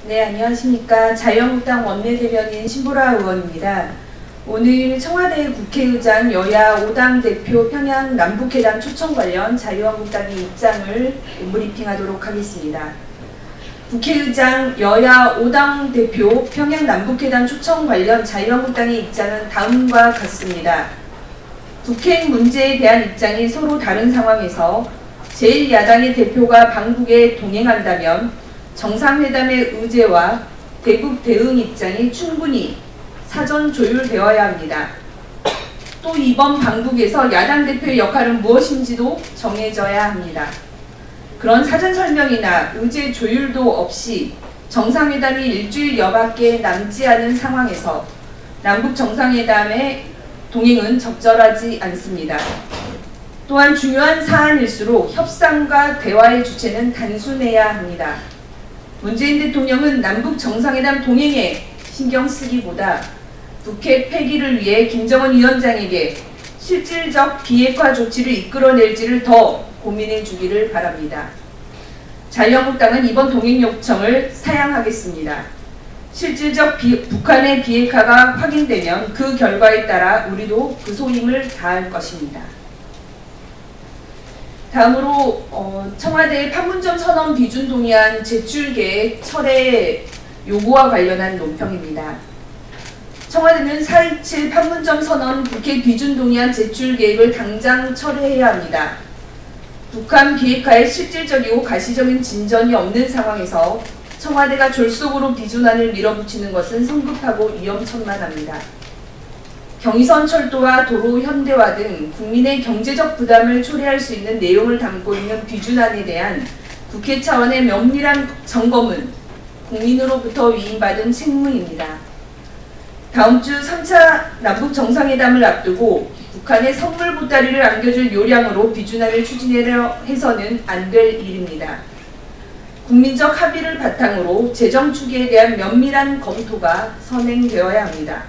네, 안녕하십니까. 자유한국당 원내대변인 신보라 의원입니다. 오늘 청와대 국회의장 여야 5당 대표 평양 남북회담 초청 관련 자유한국당의 입장을 브리핑하도록 하겠습니다. 국회의장 여야 5당 대표 평양 남북회담 초청 관련 자유한국당의 입장은 다음과 같습니다. 북핵 문제에 대한 입장이 서로 다른 상황에서 제1야당의 대표가 방북에 동행한다면 정상회담의 의제와 대북 대응 입장이 충분히 사전 조율되어야 합니다. 또 이번 방북에서 야당 대표의 역할은 무엇인지도 정해져야 합니다. 그런 사전 설명이나 의제 조율도 없이 정상회담이 일주일여밖에 남지 않은 상황에서 남북 정상회담의 동행은 적절하지 않습니다. 또한 중요한 사안일수록 협상과 대화의 주체는 단순해야 합니다. 문재인 대통령은 남북 정상회담 동행에 신경 쓰기보다 북핵 폐기를 위해 김정은 위원장에게 실질적 비핵화 조치를 이끌어낼지를 더 고민해 주기를 바랍니다. 자유한국당은 이번 동행 요청을 사양하겠습니다. 실질적 북한의 비핵화가 확인되면 그 결과에 따라 우리도 그 소임을 다할 것입니다. 다음으로 청와대의 판문점 선언 비준 동의안 제출 계획 철회 요구와 관련한 논평입니다. 청와대는 4.27 판문점 선언 북핵 비준 동의안 제출 계획을 당장 철회해야 합니다. 북한 비핵화에 실질적이고 가시적인 진전이 없는 상황에서 청와대가 졸속으로 비준안을 밀어붙이는 것은 성급하고 위험천만합니다. 경의선 철도와 도로 현대화 등 국민의 경제적 부담을 초래할 수 있는 내용을 담고 있는 비준안에 대한 국회 차원의 면밀한 점검은 국민으로부터 위임받은 책무입니다. 다음 주 3차 남북 정상회담을 앞두고 북한의 선물 보따리를 안겨줄 요량으로 비준안을 추진하려 해서는 안 될 일입니다. 국민적 합의를 바탕으로 재정 추계에 대한 면밀한 검토가 선행되어야 합니다.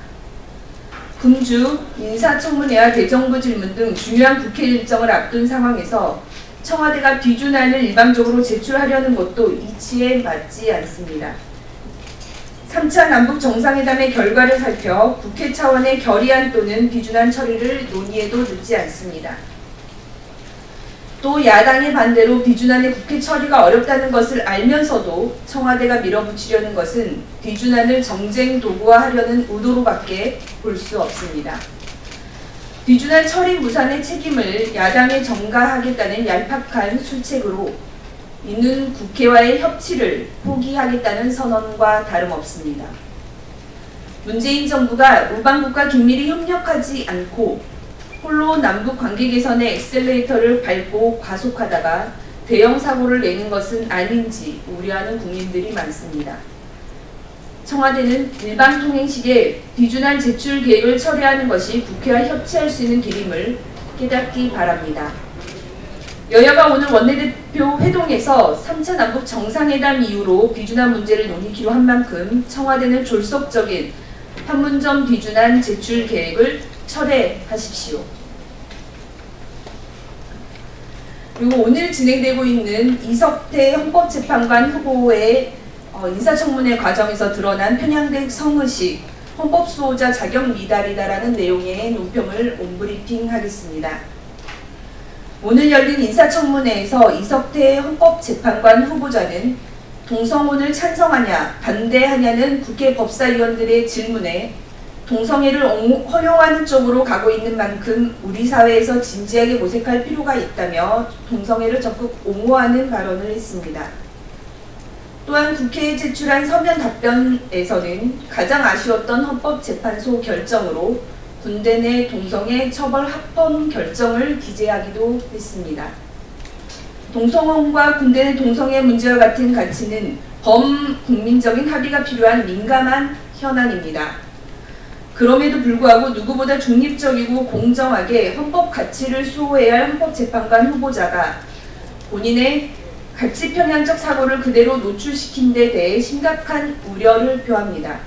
금주 인사청문회와 대정부 질문 등 중요한 국회 일정을 앞둔 상황에서 청와대가 비준안을 일방적으로 제출하려는 것도 이치에 맞지 않습니다. 3차 남북 정상회담의 결과를 살펴 국회 차원의 결의안 또는 비준안 처리를 논의해도 늦지 않습니다. 또 야당의 반대로 비준안의 국회 처리가 어렵다는 것을 알면서도 청와대가 밀어붙이려는 것은 비준안을 정쟁 도구화하려는 의도로밖에 볼 수 없습니다. 비준안 처리 무산의 책임을 야당에 전가하겠다는 얄팍한 술책으로 있는 국회와의 협치를 포기하겠다는 선언과 다름없습니다. 문재인 정부가 우방국과 긴밀히 협력하지 않고 홀로 남북 관계 개선의 엑셀레이터를 밟고 과속하다가 대형 사고를 내는 것은 아닌지 우려하는 국민들이 많습니다. 청와대는 일방 통행 시에 비준안 제출 계획을 처리하는 것이 국회와 협치할 수 있는 길임을 깨닫기 바랍니다. 여야가 오늘 원내대표 회동에서 3차 남북 정상회담 이후로 비준안 문제를 논의기로 한 만큼 청와대는 졸속적인 판문점 비준안 제출 계획을 철회하십시오. 그리고 오늘 진행되고 있는 이석태 헌법재판관 후보의 인사청문회 과정에서 드러난 편향된 성의식, 헌법수호자 자격 미달이다라는 내용의 논평을 온브리핑하겠습니다. 오늘 열린 인사청문회에서 이석태 헌법재판관 후보자는 동성혼을 찬성하냐 반대하냐는 국회 법사위원들의 질문에 동성애를 허용하는 쪽으로 가고 있는 만큼 우리 사회에서 진지하게 모색할 필요가 있다며 동성애를 적극 옹호하는 발언을 했습니다. 또한 국회에 제출한 서면 답변에서는 가장 아쉬웠던 헌법재판소 결정으로 군대 내 동성애 처벌 합헌 결정을 기재하기도 했습니다. 동성혼과 군대 내 동성애 문제와 같은 가치는 범국민적인 합의가 필요한 민감한 현안입니다. 그럼에도 불구하고 누구보다 중립적이고 공정하게 헌법 가치를 수호해야 할 헌법재판관 후보자가 본인의 가치 편향적 사고를 그대로 노출시킨 데 대해 심각한 우려를 표합니다.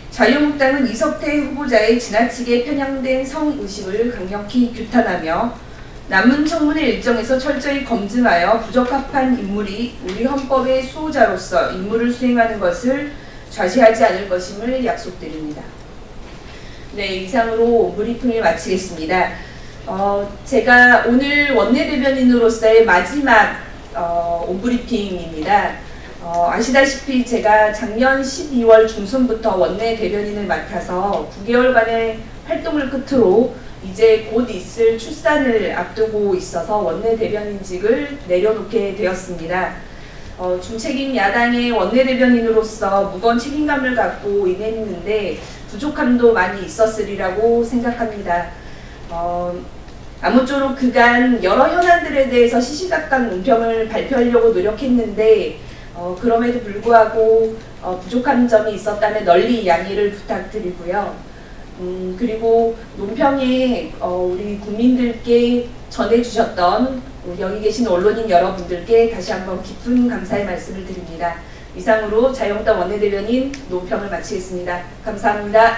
자유한국당은 이석태 후보자의 지나치게 편향된 성의식을 강력히 규탄하며 남은 청문회 일정에서 철저히 검증하여 부적합한 인물이 우리 헌법의 수호자로서 임무를 수행하는 것을 좌시하지 않을 것임을 약속드립니다. 네, 이상으로 브리핑을 마치겠습니다. 제가 오늘 원내대변인으로서의 마지막 온브리핑입니다. 아시다시피 제가 작년 12월 중순부터 원내대변인을 맡아서 9개월간의 활동을 끝으로 이제 곧 있을 출산을 앞두고 있어서 원내대변인직을 내려놓게 되었습니다. 중책임 야당의 원내대변인으로서 무거운 책임감을 갖고 임했는데 부족함도 많이 있었으리라고 생각합니다. 아무쪼록 그간 여러 현안들에 대해서 시시각각 논평을 발표하려고 노력했는데 그럼에도 불구하고 부족한 점이 있었다면 널리 양해를 부탁드리고요. 그리고 논평에 우리 국민들께 전해주셨던 여기 계신 언론인 여러분들께 다시 한번 깊은 감사의 말씀을 드립니다. 이상으로 자유한국당 원내대변인 논평을 마치겠습니다. 감사합니다.